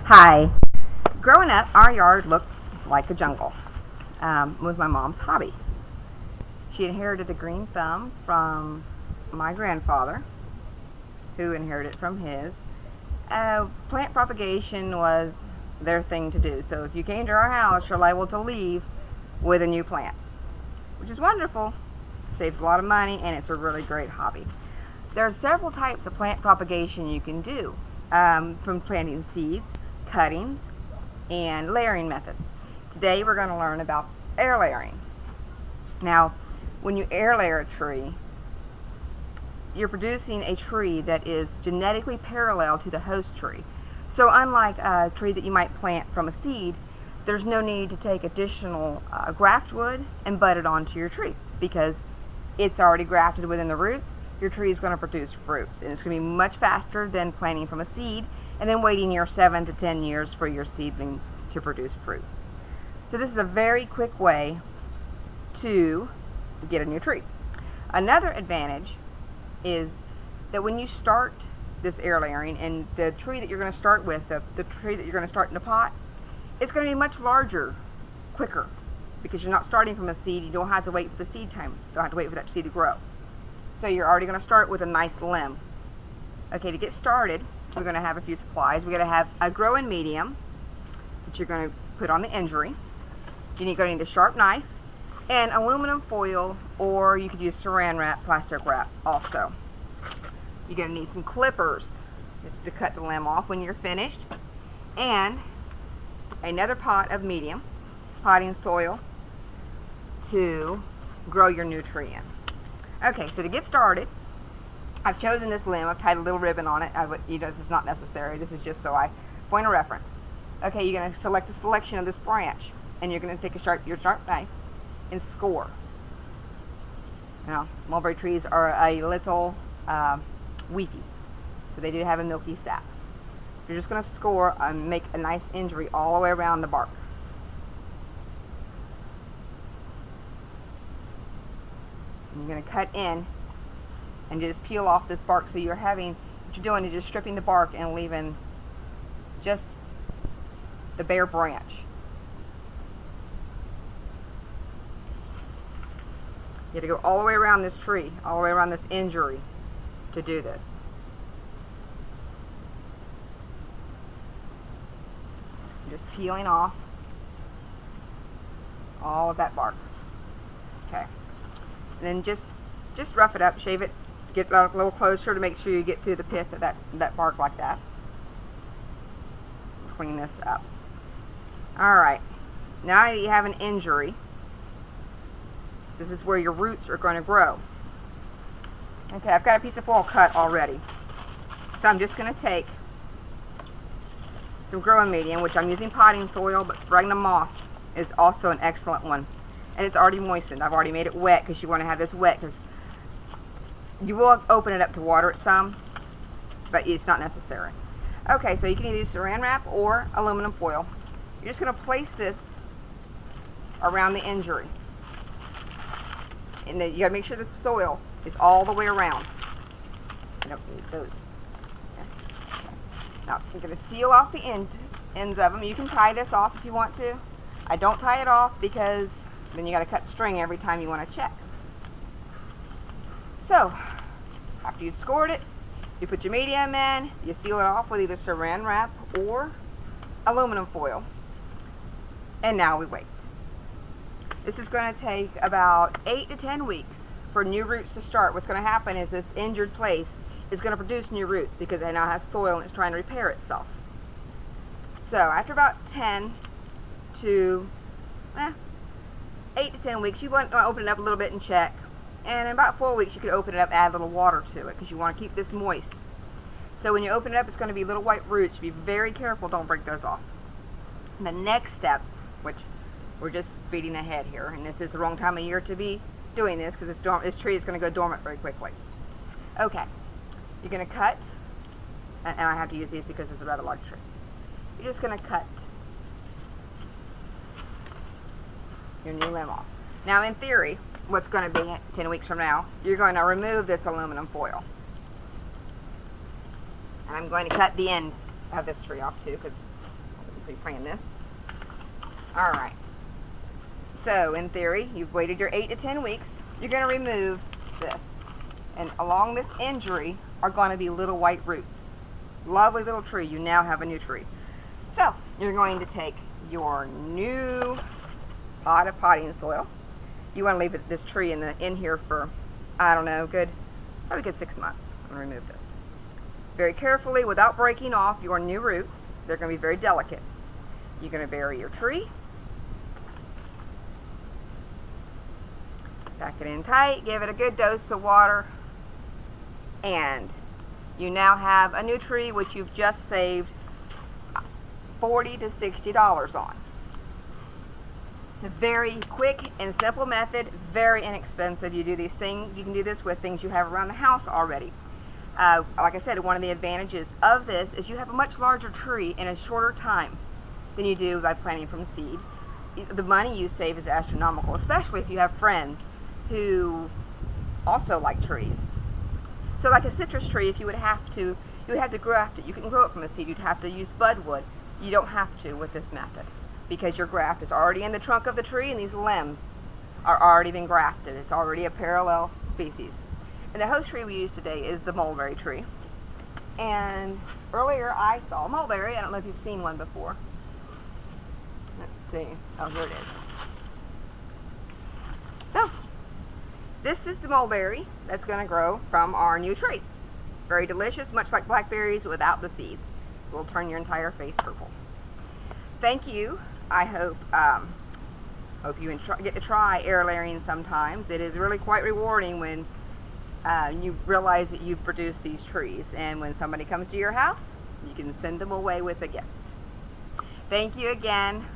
Hi. Growing up, our yard looked like a jungle. It was my mom's hobby. She inherited a green thumb from my grandfather, who inherited it from his. Plant propagation was their thing to do. So if you came to our house, you're liable to leave with a new plant, which is wonderful. Saves a lot of money, and it's a really great hobby. There are several types of plant propagation you can do, from planting seeds, cuttings, and layering methods. Today we're going to learn about air layering. Now, when you air layer a tree, you're producing a tree that is genetically parallel to the host tree. So unlike a tree that you might plant from a seed, there's no need to take additional graft wood and bud it onto your tree, because it's already grafted within the roots. Your tree is going to produce fruits, and it's going to be much faster than planting from a seed and then waiting your 7 to 10 years for your seedlings to produce fruit. So this is a very quick way to get a new tree. Another advantage is that when you start this air layering, and the tree that you're going to start with, the tree that you're going to start in the pot, it's going to be much larger, quicker, because you're not starting from a seed. You don't have to wait for the seed time. You don't have to wait for that seed to grow. So you're already going to start with a nice limb. Okay, to get started, we're going to have a few supplies. We're going to have a growing medium that you're going to put on the injury. You're going to need a sharp knife and aluminum foil, or you could use saran wrap, plastic wrap also. You're going to need some clippers just to cut the limb off when you're finished, and another pot of medium potting soil to grow your new tree in. Okay, so to get started, I've chosen this limb. I've tied a little ribbon on it. This is not necessary. This is just so I point of reference. Okay, you're going to select a selection of this branch, and you're going to take your sharp knife and score. Now, mulberry trees are a little weepy, so they do have a milky sap. You're just going to score and make a nice injury all the way around the bark. You're going to cut in and just peel off this bark. So what you're doing is just stripping the bark and leaving just the bare branch. You have to go all the way around this tree, all the way around this injury to do this. You're just peeling off all of that bark. Okay. And then just rough it up, shave it, get a little closer to make sure you get through the pith of that bark like that. Clean this up. Alright, now you have an injury. This is where your roots are going to grow. Okay, I've got a piece of foil cut already. So I'm just going to take some growing medium, which I'm using potting soil, but sphagnum moss is also an excellent one. And it's already moistened. I've already made it wet, because you want to have this wet, because you will open it up to water it some, but it's not necessary. Okay, so you can either use saran wrap or aluminum foil. You're just going to place this around the injury. And then you got to make sure the soil is all the way around. I don't need those. Okay. Now, you're going to seal off the ends of them. You can tie this off if you want to. I don't tie it off, because then you got to cut the string every time you want to check. So, after you've scored it, you put your medium in, you seal it off with either saran wrap or aluminum foil. And now we wait. This is going to take about 8 to 10 weeks for new roots to start. What's going to happen is this injured place is going to produce new roots, because it now has soil and it's trying to repair itself. So after about 10 to 8 to 10 weeks, you want to open it up a little bit and check. And in about 4 weeks, you could open it up, add a little water to it, because you want to keep this moist. So when you open it up, it's going to be little white roots. Be very careful, don't break those off. And the next step, which we're just speeding ahead here, and this is the wrong time of year to be doing this, because this tree is going to go dormant very quickly. Okay, you're going to cut, and I have to use these because it's a rather large tree. You're just going to cut your new limb off. Now, in theory, what's going to be 10 weeks from now, you're going to remove this aluminum foil. And I'm going to cut the end of this tree off too, because pre-plan this. All right. So in theory, you've waited your 8 to 10 weeks. You're going to remove this. And along this injury are going to be little white roots. Lovely little tree. You now have a new tree. So you're going to take your new pot of potting soil. You want to leave this tree in here for, I don't know, probably good 6 months. I'm going to remove this. Very carefully, without breaking off your new roots. They're going to be very delicate. You're going to bury your tree. Pack it in tight, give it a good dose of water, and you now have a new tree which you've just saved $40 to $60 on. It's a very quick and simple method, very inexpensive. You do these things, you can do this with things you have around the house already. Like I said, one of the advantages of this is you have a much larger tree in a shorter time than you do by planting from seed. The money you save is astronomical, especially if you have friends who also like trees. So like a citrus tree, if you would have to, you would have to graft it. You can grow it from a seed. You'd have to use budwood. You don't have to with this method because your graft is already in the trunk of the tree and these limbs are already been grafted. It's already a parallel species. And the host tree we use today is the mulberry tree. And earlier I saw a mulberry. I don't know if you've seen one before. Let's see. Oh, here it is. So, this is the mulberry that's going to grow from our new tree. Very delicious, much like blackberries without the seeds. It will turn your entire face purple. Thank you. I hope you get to try air layering sometimes. It is really quite rewarding when you realize that you've produced these trees, and when somebody comes to your house, you can send them away with a gift. Thank you again.